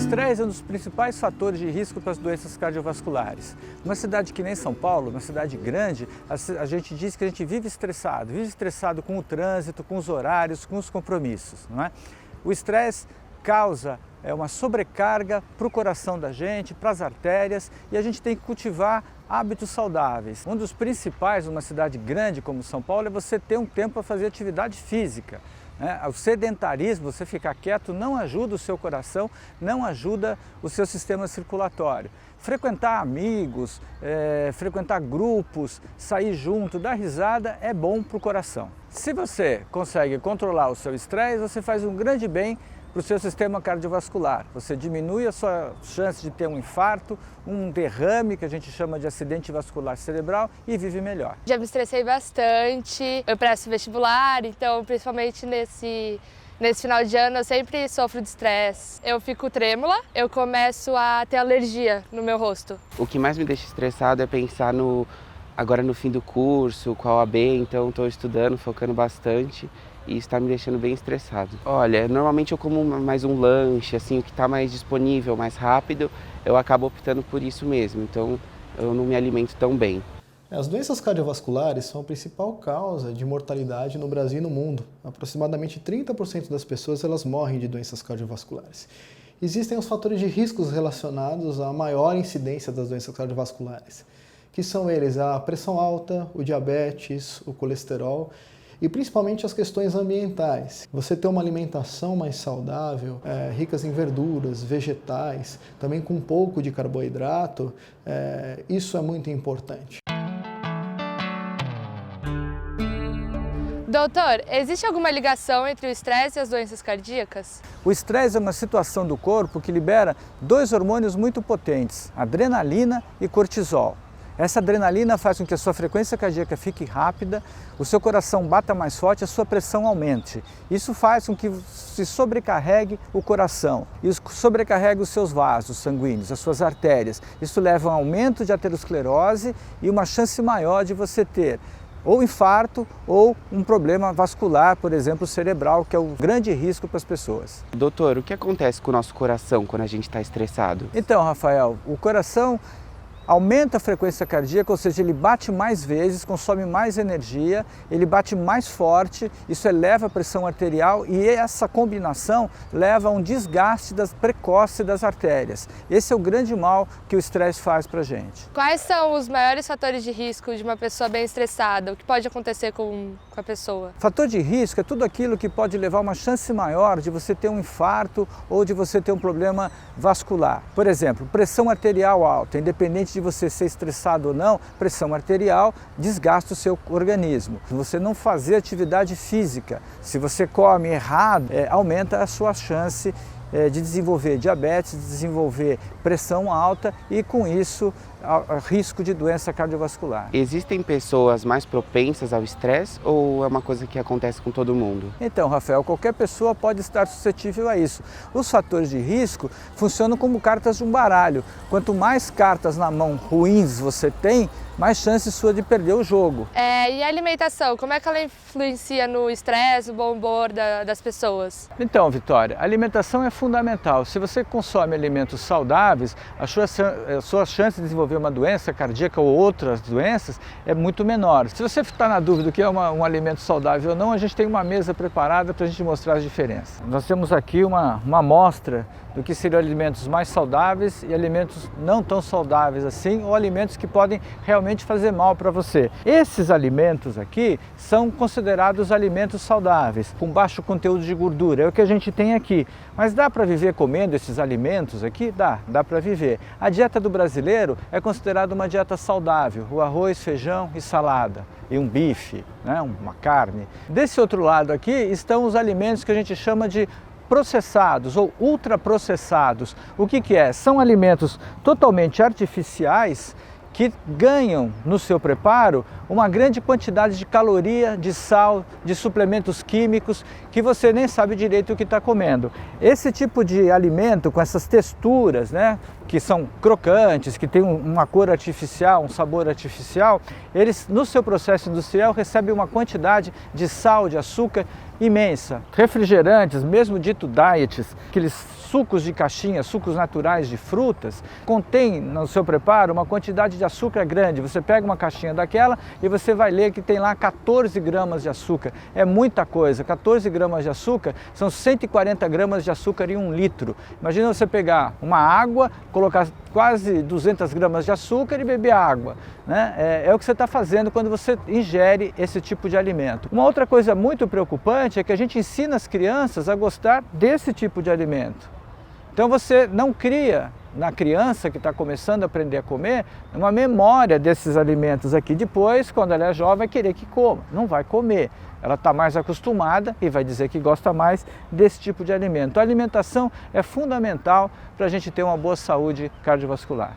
estresse é um dos principais fatores de risco para as doenças cardiovasculares. Uma cidade que nem São Paulo, uma cidade grande, a gente diz que a gente vive estressado com o trânsito, com os horários, com os compromissos, não é? O estresse causa uma sobrecarga para o coração da gente, para as artérias, e a gente tem que cultivar hábitos saudáveis. Um dos principais numa cidade grande como São Paulo é você ter um tempo para fazer atividade física. O sedentarismo, você ficar quieto, não ajuda o seu coração, não ajuda o seu sistema circulatório. Frequentar amigos, frequentar grupos, sair junto, dar risada é bom para o coração. Se você consegue controlar o seu estresse, você faz um grande bem para o seu sistema cardiovascular. Você diminui a sua chance de ter um infarto, um derrame, que a gente chama de acidente vascular cerebral, e vive melhor. Já me estressei bastante, eu presto vestibular, então principalmente nesse final de ano eu sempre sofro de estresse. Eu fico trêmula, eu começo a ter alergia no meu rosto. O que mais me deixa estressado é pensar agora no fim do curso, com a OAB, então estou estudando, focando bastante. E isso está me deixando bem estressado. Olha, normalmente eu como mais um lanche, assim, o que está mais disponível, mais rápido, eu acabo optando por isso mesmo, então eu não me alimento tão bem. As doenças cardiovasculares são a principal causa de mortalidade no Brasil e no mundo. Aproximadamente 30% das pessoas elas morrem de doenças cardiovasculares. Existem os fatores de riscos relacionados à maior incidência das doenças cardiovasculares, que são eles a pressão alta, o diabetes, o colesterol, e principalmente as questões ambientais. Você ter uma alimentação mais saudável, ricas em verduras, vegetais, também com um pouco de carboidrato, isso é muito importante. Doutor, existe alguma ligação entre o estresse e as doenças cardíacas? O estresse é uma situação do corpo que libera dois hormônios muito potentes, adrenalina e cortisol. Essa adrenalina faz com que a sua frequência cardíaca fique rápida, o seu coração bata mais forte, a sua pressão aumente. Isso faz com que se sobrecarregue o coração, isso sobrecarregue os seus vasos sanguíneos, as suas artérias. Isso leva a um aumento de aterosclerose e uma chance maior de você ter ou infarto ou um problema vascular, por exemplo, cerebral, que é o grande risco para as pessoas. Doutor, o que acontece com o nosso coração quando a gente está estressado? Então, Rafael, o coração aumenta a frequência cardíaca, ou seja, ele bate mais vezes, consome mais energia, ele bate mais forte, isso eleva a pressão arterial e essa combinação leva a um desgaste precoce das artérias. Esse é o grande mal que o estresse faz para a gente. Quais são os maiores fatores de risco de uma pessoa bem estressada? O que pode acontecer com a pessoa? Fator de risco é tudo aquilo que pode levar a uma chance maior de você ter um infarto ou de você ter um problema vascular. Por exemplo, pressão arterial alta, independente de você ser estressado ou não, pressão arterial desgasta o seu organismo. Se você não fazer atividade física, se você come errado, aumenta a sua chance de desenvolver diabetes, de desenvolver pressão alta e com isso risco de doença cardiovascular. Existem pessoas mais propensas ao estresse ou é uma coisa que acontece com todo mundo? Então, Rafael, qualquer pessoa pode estar suscetível a isso. Os fatores de risco funcionam como cartas de um baralho. Quanto mais cartas na mão ruins você tem, mais chance sua de perder o jogo. E a alimentação, como é que ela influencia no estresse, no bom humor das pessoas? Então, Vitória, a alimentação é fundamental. Se você consome alimentos saudáveis, a sua chance de desenvolver uma doença cardíaca ou outras doenças é muito menor. Se você está na dúvida do que é um alimento saudável ou não, a gente tem uma mesa preparada para a gente mostrar as diferenças. Nós temos aqui uma amostra do que seriam alimentos mais saudáveis e alimentos não tão saudáveis assim, ou alimentos que podem realmente fazer mal para você. Esses alimentos aqui são considerados alimentos saudáveis, com baixo conteúdo de gordura, é o que a gente tem aqui. Mas dá para viver comendo esses alimentos aqui? Dá para viver. A dieta do brasileiro é considerada uma dieta saudável, o arroz, feijão e salada. E um bife, né? Uma carne. Desse outro lado aqui estão os alimentos que a gente chama de processados ou ultraprocessados. O que é? São alimentos totalmente artificiais que ganham no seu preparo uma grande quantidade de caloria, de sal, de suplementos químicos que você nem sabe direito o que está comendo. Esse tipo de alimento com essas texturas, né, que são crocantes, que tem uma cor artificial, um sabor artificial, eles no seu processo industrial recebem uma quantidade de sal, de açúcar imensa. Refrigerantes, mesmo dito diets, aqueles sucos de caixinha, sucos naturais de frutas, contém no seu preparo uma quantidade de açúcar grande. Você pega uma caixinha daquela e você vai ler que tem lá 14 gramas de açúcar. É muita coisa. 14 gramas de açúcar são 140 gramas de açúcar em 1 litro. Imagina você pegar uma água, colocar quase 200 gramas de açúcar e beber água, né? É o que você está fazendo quando você ingere esse tipo de alimento. Uma outra coisa muito preocupante é que a gente ensina as crianças a gostar desse tipo de alimento. Então você não cria na criança que está começando a aprender a comer uma memória desses alimentos aqui. Depois, quando ela é jovem, vai querer que coma. Não vai comer. Ela está mais acostumada e vai dizer que gosta mais desse tipo de alimento. A alimentação é fundamental para a gente ter uma boa saúde cardiovascular.